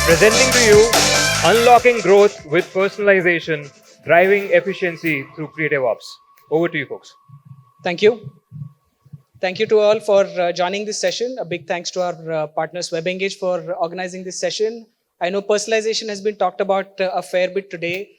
Presenting to you Unlocking Growth with Personalization, Driving Efficiency through CreativeOps. Over to you, folks. Thank you. Thank you to all for joining this session. A big thanks to our partners WebEngage for organizing this session. I know personalization has been talked about a fair bit today.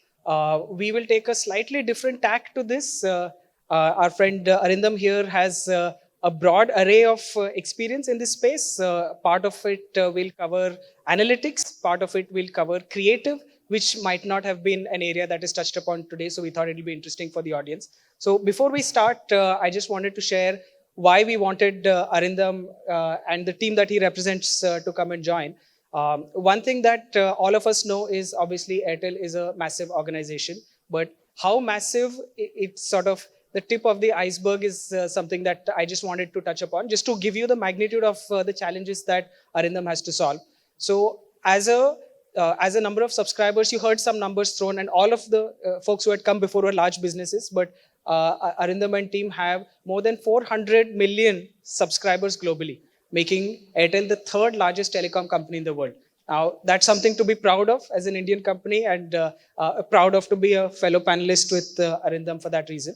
We will take a slightly different tack to this. Our friend Arindam here has a broad array of experience in this space. Part of it will cover analytics, part of it will cover creative, which might not have been an area that is touched upon today. So we thought it will be interesting for the audience. So before we start, I just wanted to share why we wanted Arindam and the team that he represents to come and join. One thing that all of us know is obviously Airtel is a massive organization, but how massive it's sort of the tip of the iceberg is something that I just wanted to touch upon, just to give you the magnitude of the challenges that Arindam has to solve. So as a number of subscribers, you heard some numbers thrown, and all of the folks who had come before were large businesses, but Arindam and team have more than 400 million subscribers globally, making Airtel the third largest telecom company in the world. Now, that's something to be proud of as an Indian company, and proud of to be a fellow panelist with Arindam for that reason.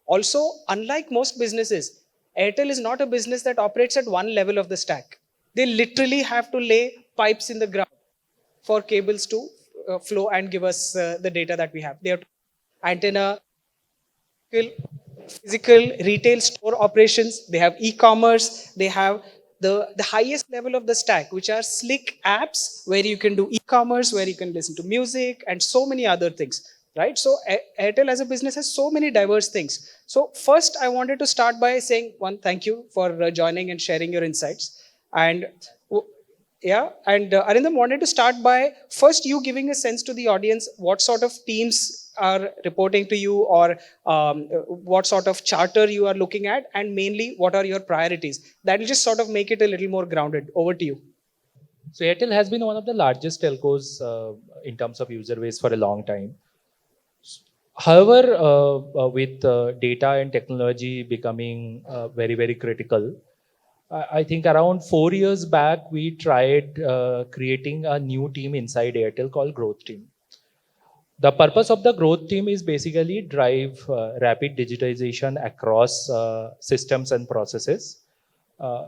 Also, unlike most businesses, Airtel is not a business that operates at one level of the stack. They literally have to lay pipes in the ground for cables to flow and give us the data that we have. They have antenna, physical retail store operations, they have e-commerce, they have the highest level of the stack, which are slick apps where you can do e-commerce, where you can listen to music and so many other things, right? So Airtel as a business has so many diverse things. So first, I wanted to start by saying one, thank you for joining and sharing your insights. And yeah, and Arindam wanted to start by first you giving a sense to the audience what sort of teams are reporting to you, or what sort of charter you are looking at, and mainly what are your priorities. That will just sort of make it a little more grounded. Over to you. So Airtel has been one of the largest telcos in terms of user base for a long time. However, with data and technology becoming very, very critical, I think around 4 years back, we tried creating a new team inside Airtel called Growth Team. The purpose of the Growth Team is basically drive rapid digitization across systems and processes,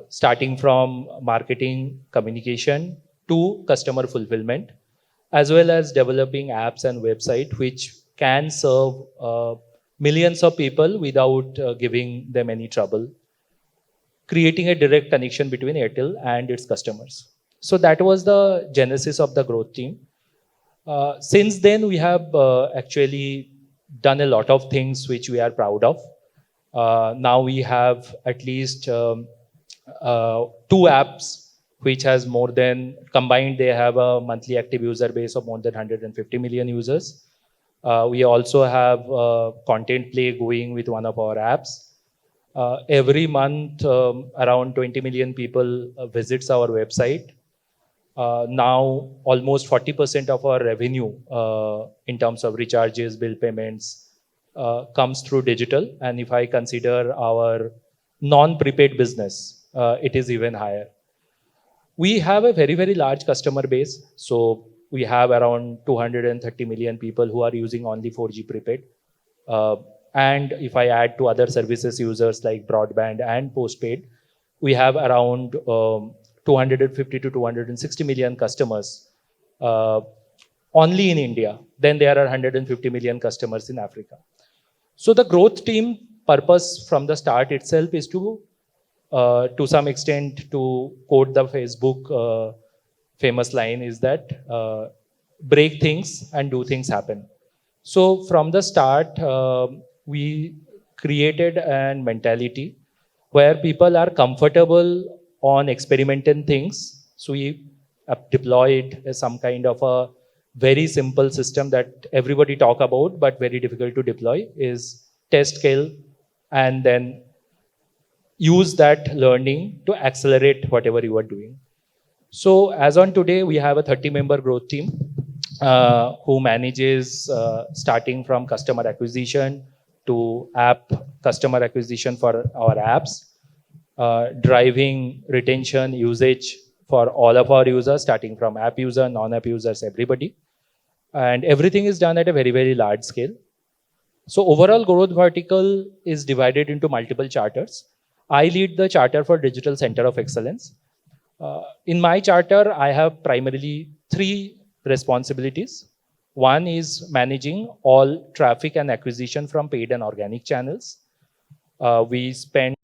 starting from marketing, communication to customer fulfillment, as well as developing apps and website which can serve millions of people without giving them any trouble, creating a direct connection between Airtel and its customers. So that was the genesis of the Growth Team. Since then, we have actually done a lot of things which we are proud of. Now we have at least 2 apps which has more than, combined they have a monthly active user base of more than 150 million users. We also have content play going with one of our apps. Every month, around 20 million people visits our website. Now, almost 40% of our revenue in terms of recharges, bill payments, comes through digital. And if I consider our non-prepaid business, it is even higher. We have a very, very large customer base. So we have around 230 million people who are using only 4G prepaid. And if I add to other services users like broadband and postpaid, we have around 250 to 260 million customers only in India. Then there are 150 million customers in Africa. So the Growth Team purpose from the start itself is to some extent, to quote the Facebook famous line, is that break things and do things happen. So from the start, we created a mentality where people are comfortable on experimenting things. So we deployed some kind of a very simple system that everybody talk about, but very difficult to deploy, is test, scale, and then use that learning to accelerate whatever you are doing. So as on today, we have a 30-member growth team who manages starting from customer acquisition to app customer acquisition for our apps, driving retention, usage, for all of our users, starting from app user, non-app users, everybody. And everything is done at a very, very large scale. So overall growth vertical is divided into multiple charters. I lead the charter for Digital Center of Excellence. In my charter, I have primarily three responsibilities. One is managing all traffic and acquisition from paid and organic channels. We spend,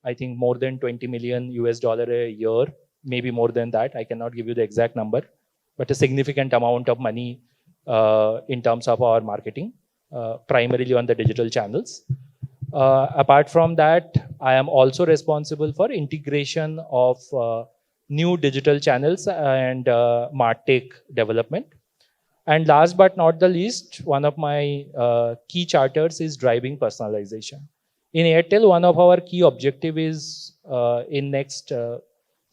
I think, more than 20 million US dollar a year, maybe more than that. I cannot give you the exact number, but a significant amount of money in terms of our marketing, primarily on the digital channels. Apart from that, I am also responsible for integration of new digital channels and MarTech development. And last but not the least, one of my key charters is driving personalization. In Airtel, one of our key objective is in next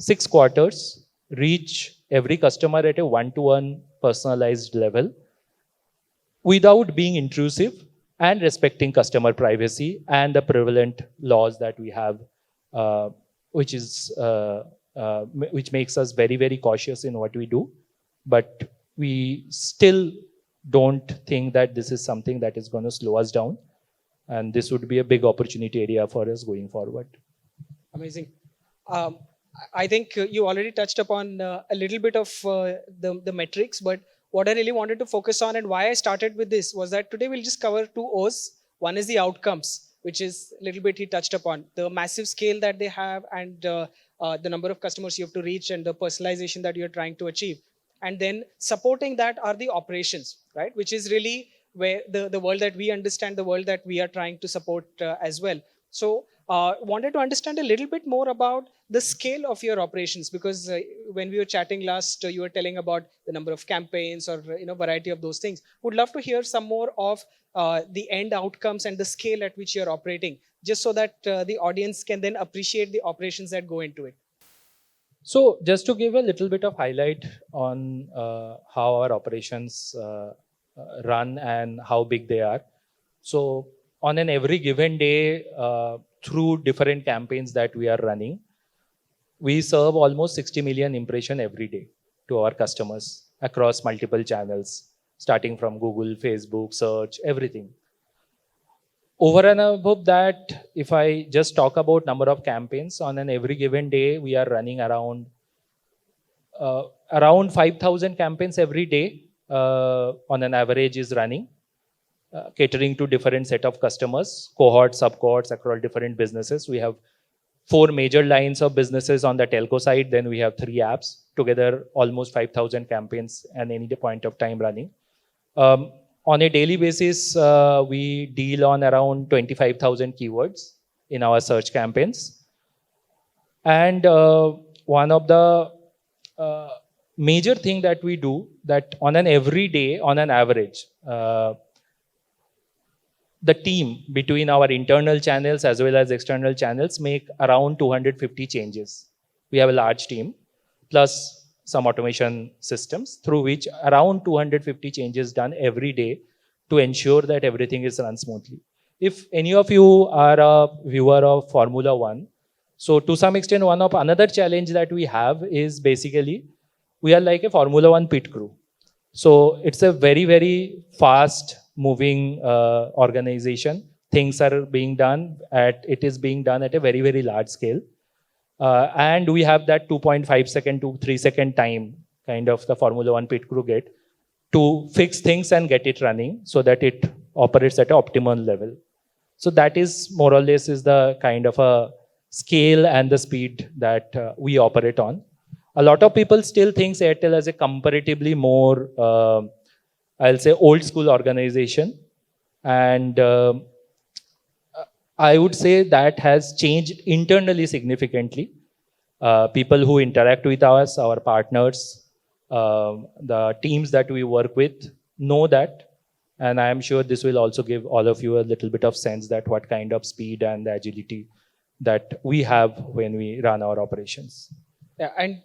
6 quarters, reach every customer at a one-to-one personalized level without being intrusive and respecting customer privacy and the prevalent laws that we have, which makes us very, very cautious in what we do. But we still don't think that this is something that is going to slow us down. And this would be a big opportunity area for us going forward. Amazing. I think you already touched upon a little bit of the metrics, but what I really wanted to focus on and why I started with this was that today we'll just cover two O's. One is the outcomes, which is a little bit he touched upon, the massive scale that they have and the number of customers you have to reach and the personalization that you're trying to achieve. And then supporting that are the operations, right? Which is really where the world that we understand, the world that we are trying to support as well. So wanted to understand a little bit more about the scale of your operations, because when we were chatting last, you were telling about the number of campaigns or variety of those things. Would love to hear some more of the end outcomes and the scale at which you're operating, just so that the audience can then appreciate the operations that go into it. So just to give a little bit of highlight on how our operations run and how big they are. So on an every given day, through different campaigns that we are running, we serve almost 60 million impression every day to our customers across multiple channels, starting from Google, Facebook, search, everything. Over and above that, if I just talk about number of campaigns, on an every given day, we are running around 5,000 campaigns every day on an average is running, catering to different set of customers, cohorts, sub-cohorts across different businesses. We have 4 major lines of businesses on the telco side. Then we have 3 apps, together almost 5,000 campaigns at any point of time running. On a daily basis, we deal on around 25,000 keywords in our search campaigns. And one of the major thing that we do, that on an every day, on an average, the team between our internal channels as well as external channels make around 250 changes. We have a large team, plus some automation systems through which around 250 changes done every day to ensure that everything is run smoothly. If any of you are a viewer of Formula One, so to some extent, one of another challenge that we have is basically, we are like a Formula One pit crew. So it's a very, very fast moving organization. Things are being done it is being done at a very, very large scale. And we have that 2.5 second to 3 second time, kind of the Formula One pit crew get to fix things and get it running so that it operates at an optimal level. So that is more or less is the kind of a scale and the speed that we operate on. A lot of people still think Airtel as a comparatively more, I'll say, old school organization. And I would say that has changed internally significantly. People who interact with us, our partners, the teams that we work with know that. And I am sure this will also give all of you a little bit of sense that what kind of speed and agility that we have when we run our operations. Yeah, and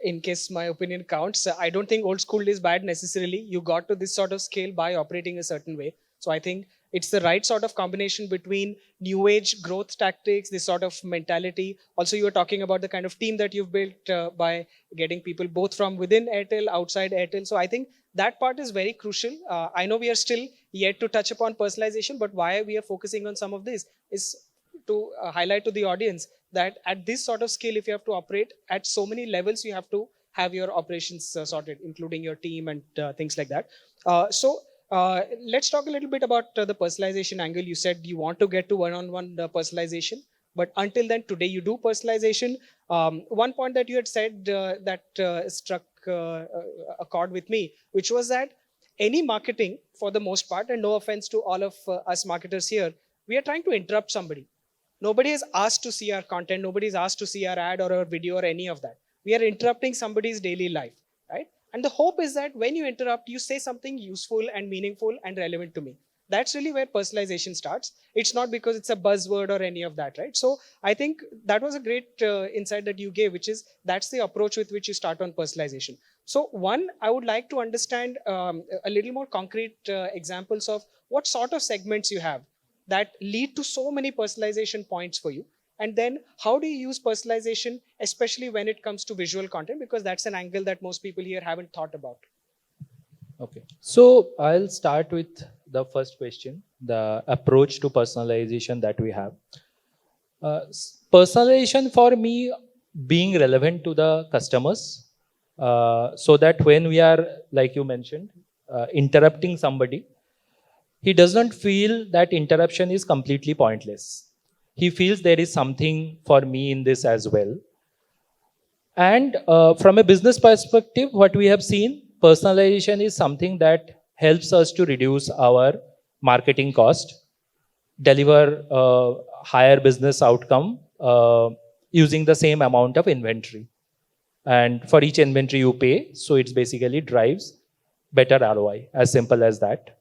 in case my opinion counts, I don't think old school is bad necessarily. You got to this sort of scale by operating a certain way. So I think It's the right sort of combination between new age growth tactics, this sort of mentality. Also, you were talking about the kind of team that you've built by getting people both from within Airtel, outside Airtel. So I think that part is very crucial. I know we are still yet to touch upon personalization, but why we are focusing on some of this is to highlight to the audience that at this sort of scale, if you have to operate at so many levels, you have to have your operations sorted, including your team and things like that. Let's talk a little bit about the personalization angle. You said you want to get to one-on-one personalization, but until then, today you do personalization. One point that you had said that struck a chord with me, which was that any marketing, for the most part, and no offense to all of us marketers here, we are trying to interrupt somebody. Nobody is asked to see our content. Nobody is asked to see our ad or our video or any of that. We are interrupting somebody's daily life, right? And the hope is that when you interrupt, you say something useful and meaningful and relevant to me. That's really where personalization starts. It's not because it's a buzzword or any of that, right? So I think that was a great insight that you gave, which is that's the approach with which you start on personalization. So one, I would like to understand a little more concrete examples of what sort of segments you have that lead to so many personalization points for you. And then how do you use personalization, especially when it comes to visual content? Because that's an angle that most people here haven't thought about. Okay. So I'll start with the first question, the approach to personalization that we have. Personalization for me being relevant to the customers, so that when we are, like you mentioned, interrupting somebody, he doesn't feel that interruption is completely pointless. He feels there is something for me in this as well. And from a business perspective, what we have seen, personalization is something that helps us to reduce our marketing cost, deliver higher business outcome using the same amount of inventory. And for each inventory you pay, so it's basically drives better ROI, as simple as that.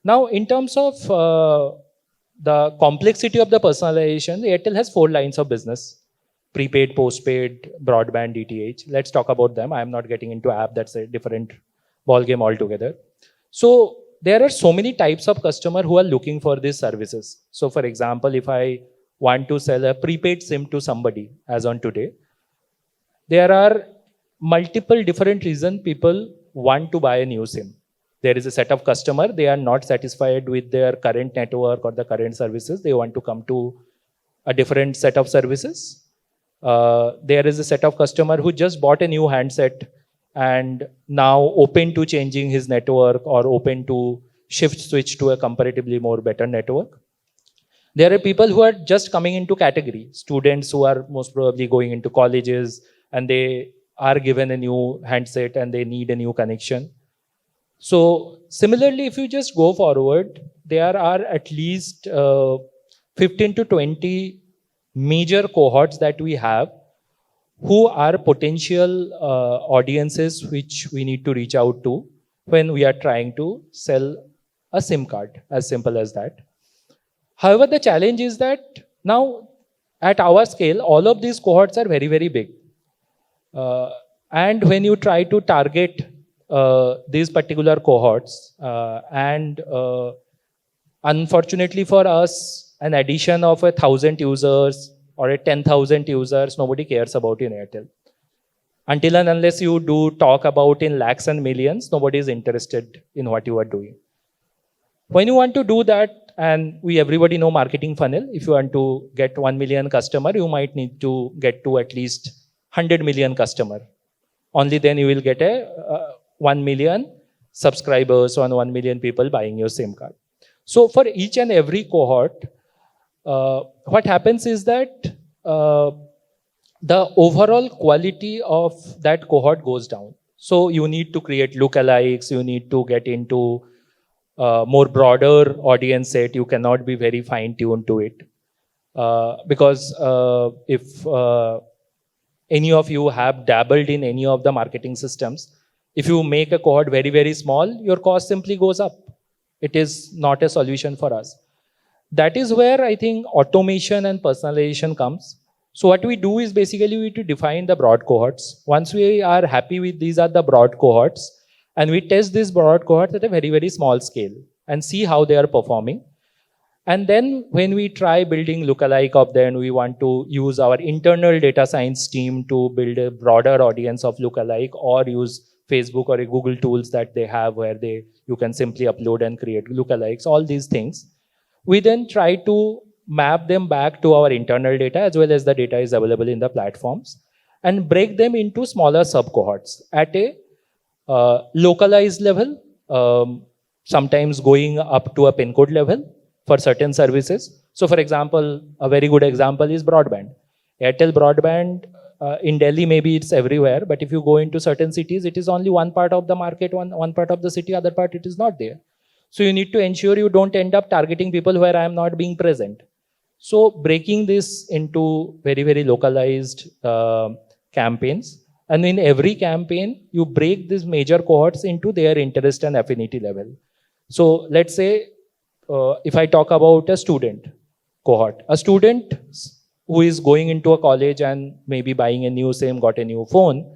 Now, in terms of the complexity of the personalization, Airtel has 4 lines of business: prepaid, postpaid, broadband, DTH. Let's talk about them. I'm not getting into app. That's a different ballgame altogether. So there are so many types of customer who are looking for these services. So for example, if I want to sell a prepaid SIM to somebody as on today, there are multiple different reasons people want to buy a new SIM. There is a set of customer, they are not satisfied with their current network or the current services. They want to come to a different set of services. There is a set of customer who just bought a new handset and now open to changing his network or open to shift switch to a comparatively more better network. There are people who are just coming into category, students who are most probably going into colleges and they are given a new handset and they need a new connection. So similarly, if you just go forward, there are at least 15 to 20 major cohorts that we have who are potential audiences which we need to reach out to when we are trying to sell a SIM card, as simple as that. However, the challenge is that now at our scale, all of these cohorts are very, very big. And when you try to target these particular cohorts, and unfortunately for us, an addition of 1,000 users or a 10,000 users, nobody cares about in Airtel. Until and unless you do talk about in lakhs and millions, nobody is interested in what you are doing. When you want to do that, and everybody know marketing funnel, if you want to get 1 million customer, you might need to get to at least 100 million customer. Only then you will get a 1 million subscribers or 1 million people buying your SIM card. So for each and every cohort, what happens is that the overall quality of that cohort goes down. So you need to create lookalikes, you need to get into more broader audience set. You cannot be very fine-tuned to it. Because if any of you have dabbled in any of the marketing systems, if you make a cohort very, very small, your cost simply goes up. It is not a solution for us. That is where I think automation and personalization comes. So what we do is basically we to define the broad cohorts. Once we are happy with these are the broad cohorts, and we test these broad cohorts at a very, very small scale and see how they are performing. And then when we try building lookalike of them, we want to use our internal data science team to build a broader audience of lookalike, or use Facebook or a Google tools that they have where you can simply upload and create lookalikes, all these things. We then try to map them back to our internal data as well as the data is available in the platforms, and break them into smaller sub cohorts at a localized level, sometimes going up to a pin code level for certain services. So for example, a very good example is broadband. Airtel broadband in Delhi, maybe it's everywhere, but if you go into certain cities, it is only one part of the market, one part of the city, other part it is not there. So you need to ensure you don't end up targeting people where I am not being present. So breaking this into very, very localized campaigns. And in every campaign, you break these major cohorts into their interest and affinity level. So let's say, if I talk about a student cohort, a student who is going into a college and maybe buying a new SIM, got a new phone,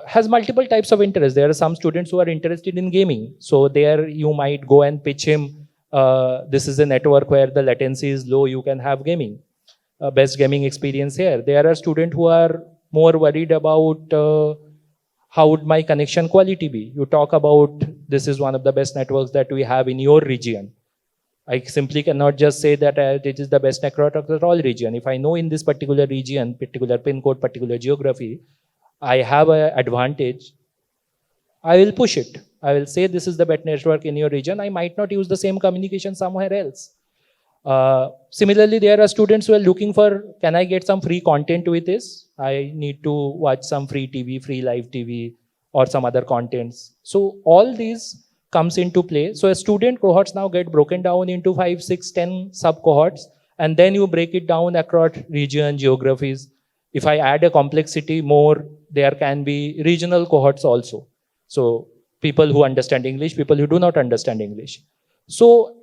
has multiple types of interest. There are some students who are interested in gaming. So there you might go and pitch him, this is a network where the latency is low, you can have gaming, best gaming experience here. There are students who are more worried about how would my connection quality be. You talk about this is one of the best networks that we have in your region. I simply cannot just say that it is the best network across all region. If I know in this particular region, particular pin code, particular geography, I have an advantage, I will push it. I will say this is the best network in your region. I might not use the same communication somewhere else. Similarly, there are students who are looking for, can I get some free content with this? I need to watch some free TV, free live TV, or some other contents. So all these comes into play. So a student cohorts now get broken down into 5, 6, 10 sub cohorts, and then you break it down across region, geographies. If I add a complexity more, there can be regional cohorts also. So people who understand English, people who do not understand English. So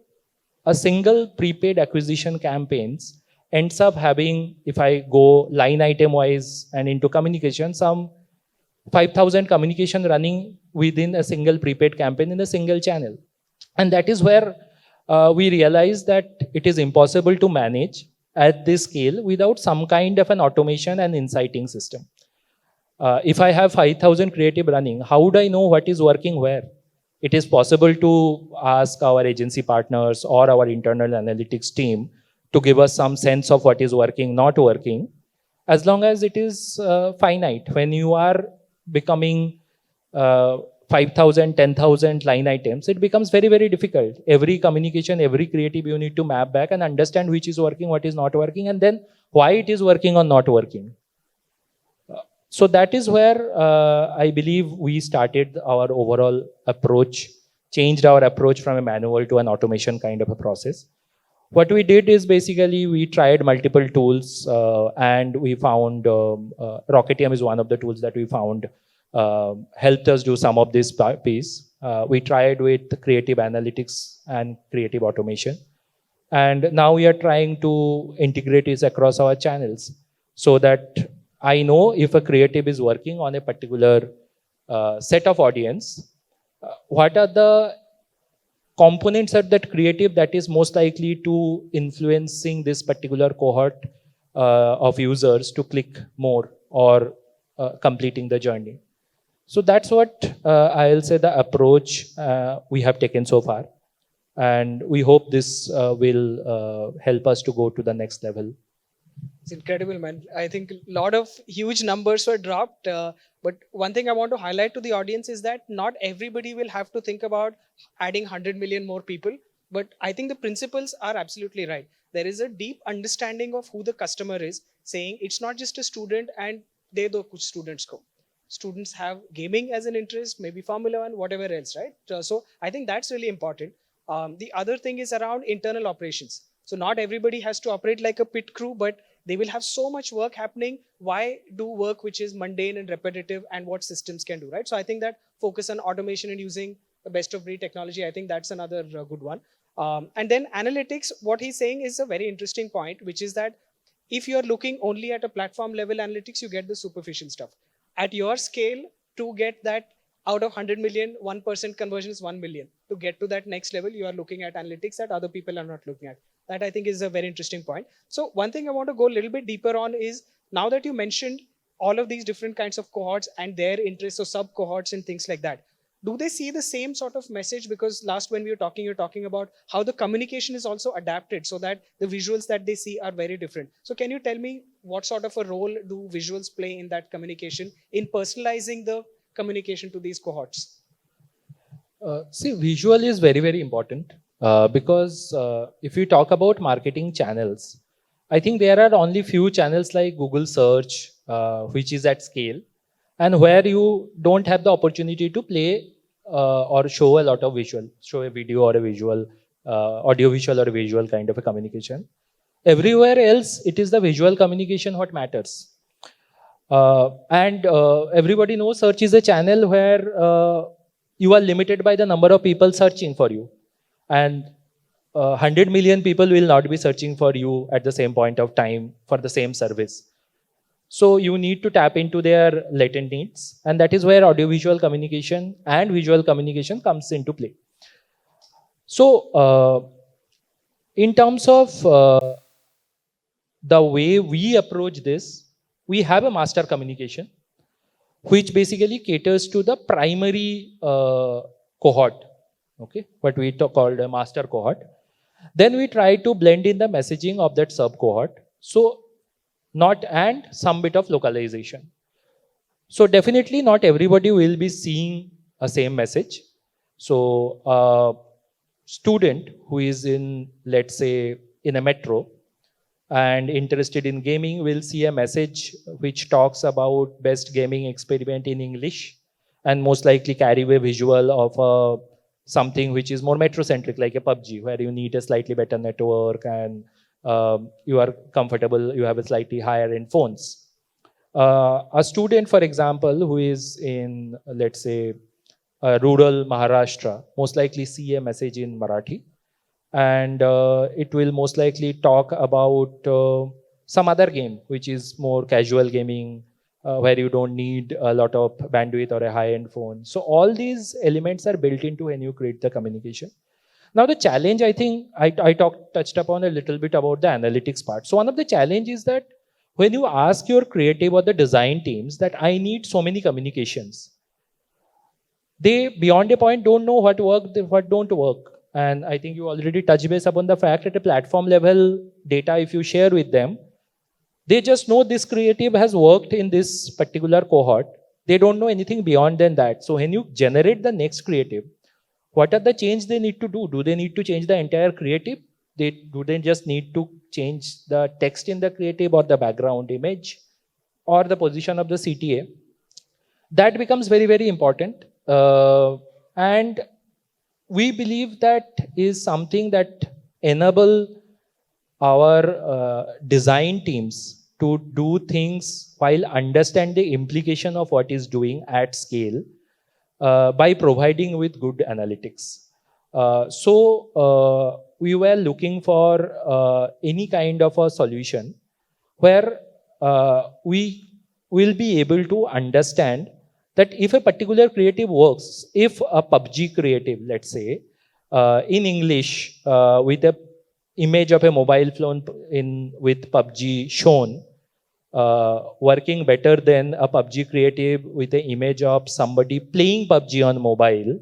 a single prepaid acquisition campaigns ends up having, if I go line item wise and into communication, some 5,000 communication running within a single prepaid campaign in a single channel. And that is where we realize that it is impossible to manage at this scale without some kind of an automation and inciting system. If I have 5,000 creative running, how would I know what is working where? It is possible to ask our agency partners or our internal analytics team to give us some sense of what is working, not working, as long as it is finite. When you are becoming 5,000, 10,000 line items, it becomes very, very difficult. Every communication, every creative, you need to map back and understand which is working, what is not working, and then why it is working or not working. So that is where I believe we started our overall approach, changed our approach from a manual to an automation kind of a process. What we did is basically we tried multiple tools and we found Rocketium is one of the tools that we found helped us do some of this piece. We tried with creative analytics and creative automation. And now we are trying to integrate this across our channels so that I know if a creative is working on a particular set of audience, what are the components of that creative that is most likely to influencing this particular cohort of users to click more or completing the journey. So that's what I'll say the approach we have taken so far. And we hope this will help us to go to the next level. It's incredible, man. I think a lot of huge numbers were dropped. But one thing I want to highlight to the audience is that not everybody will have to think about adding 100 million more people. But I think the principles are absolutely right. There is a deep understanding of who the customer is, saying it's not just a student and they do kuch students go. Students have gaming as an interest, maybe Formula One, whatever else, right? So I think that's really important. The other thing is around internal operations. So not everybody has to operate like a pit crew, but they will have so much work happening. Why do work which is mundane and repetitive, and what systems can do, right? So I think that focus on automation and using the best of breed technology, I think that's another good one. And then analytics, what he's saying is a very interesting point, which is that if you're looking only at a platform level analytics, you get the superficial stuff. At your scale, to get that out of 100 million, 1% conversion is 1 million. To get to that next level, you are looking at analytics that other people are not looking at. That I think is a very interesting point. So one thing I want to go a little bit deeper on is, now that you mentioned all of these different kinds of cohorts and their interests, so sub cohorts and things like that, do they see the same sort of message? Because last when we were talking, you're talking about how the communication is also adapted so that the visuals that they see are very different. So can you tell me what sort of a role do visuals play in that communication, in personalizing the communication to these cohorts? See, visual is very, very important because if you talk about marketing channels, I think there are only few channels like Google search, which is at scale, and where you don't have the opportunity to play or show a lot of visual, show a video or a visual, audio visual or a visual kind of a communication. Everywhere else, it is the visual communication what matters. And everybody knows search is a channel where you are limited by the number of people searching for you. And 100 million people will not be searching for you at the same point of time for the same service. So you need to tap into their latent needs. And that is where audiovisual communication and visual communication comes into play. So in terms of the way we approach this, we have a master communication, which basically caters to the primary cohort, okay, what we called a master cohort. Then we try to blend in the messaging of that sub cohort. So and some bit of localization. So definitely not everybody will be seeing a same message. So a student who is in, let's say, in a metro and interested in gaming will see a message which talks about best gaming experiment in English, and most likely carry a visual of something which is more metro-centric, like a PUBG, where you need a slightly better network and you are comfortable, you have a slightly higher end phones. A student, for example, who is in, let's say, rural Maharashtra, most likely see a message in Marathi, and it will most likely talk about some other game, which is more casual gaming, where you don't need a lot of bandwidth or a high-end phone. So all these elements are built into when you create the communication. Now the challenge, I think, I touched upon a little bit about the analytics part. So one of the challenge is that when you ask your creative or the design teams that I need so many communications, they beyond a point don't know what worked, what don't work. And I think you already touched base upon the fact that a platform level data, if you share with them, they just know this creative has worked in this particular cohort. They don't know anything beyond than that. So when you generate the next creative, what are the changes they need to do? Do they need to change the entire creative? Do they just need to change the text in the creative or the background image or the position of the CTA? That becomes very, very important. And we believe that is something that enable our design teams to do things while understand the implication of what is doing at scale by providing with good analytics. So we were looking for any kind of a solution where we will be able to understand that if a particular creative works, if a PUBG creative, let's say, in English with a image of a mobile phone with PUBG shown, working better than a PUBG creative with an image of somebody playing PUBG on mobile,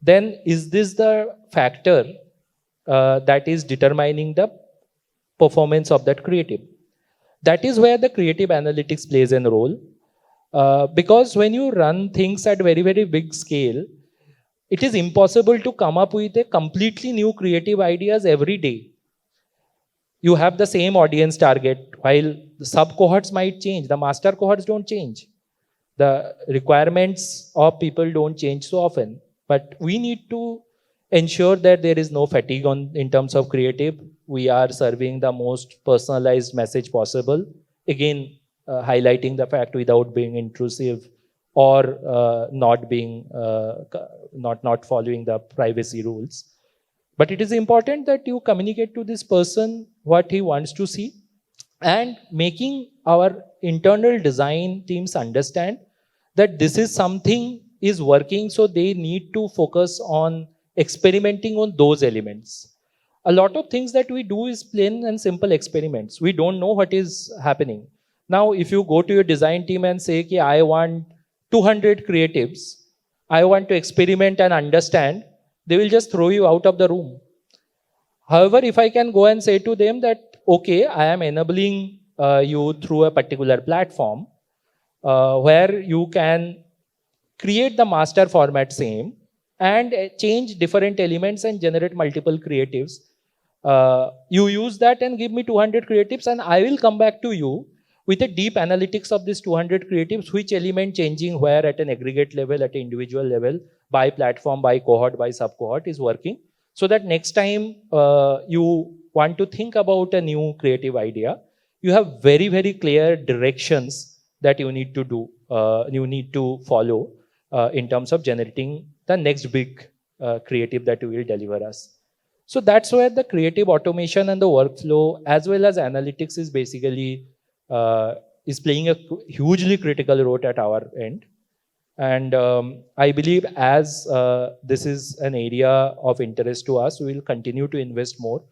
then is this the factor that is determining the performance of that creative? That is where the creative analytics plays a role. Because when you run things at very, very big scale, it is impossible to come up with a completely new creative ideas every day. You have the same audience target, while the sub cohorts might change, the master cohorts don't change. The requirements of people don't change so often. But we need to ensure that there is no fatigue in terms of creative. We are serving the most personalized message possible. Again, highlighting the fact without being intrusive or not following the privacy rules. But it is important that you communicate to this person what he wants to see, and making our internal design teams understand that this is something is working, so they need to focus on experimenting on those elements. A lot of things that we do is plain and simple experiments. We don't know what is happening. Now, if you go to your design team and say, okay, I want 200 creatives, I want to experiment and understand, they will just throw you out of the room. However, if I can go and say to them that, okay, I am enabling you through a particular platform where you can create the master format same and change different elements and generate multiple creatives. You use that and give me 200 creatives, and I will come back to you with a deep analytics of these 200 creatives, which element changing where at an aggregate level, at an individual level, by platform, by cohort, by sub cohort is working. So that next time you want to think about a new creative idea, you have very, very clear directions that you need to do, you need to follow in terms of generating the next big creative that will deliver us. So that's where the creative automation and the workflow as well as analytics is basically is playing a hugely critical role at our end. And I believe as this is an area of interest to us, we will continue to invest more,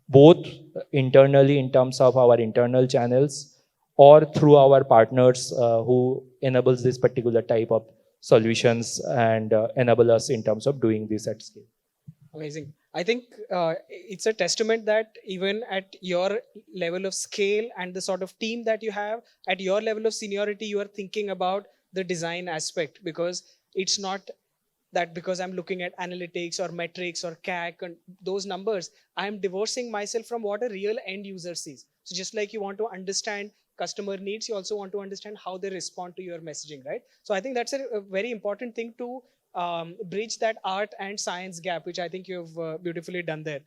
both internally in terms of our internal channels or through our partners who enables this particular type of solutions and enable us in terms of doing this at scale. Amazing. I think it's a testament that even at your level of scale and the sort of team that you have, at your level of seniority, you are thinking about the design aspect, because it's not that because I'm looking at analytics or metrics or CAC and those numbers, I'm divorcing myself from what a real end user sees. So just like you want to understand customer needs, you also want to understand how they respond to your messaging, right? So I think that's a very important thing to bridge that art and science gap, which I think you've beautifully done there.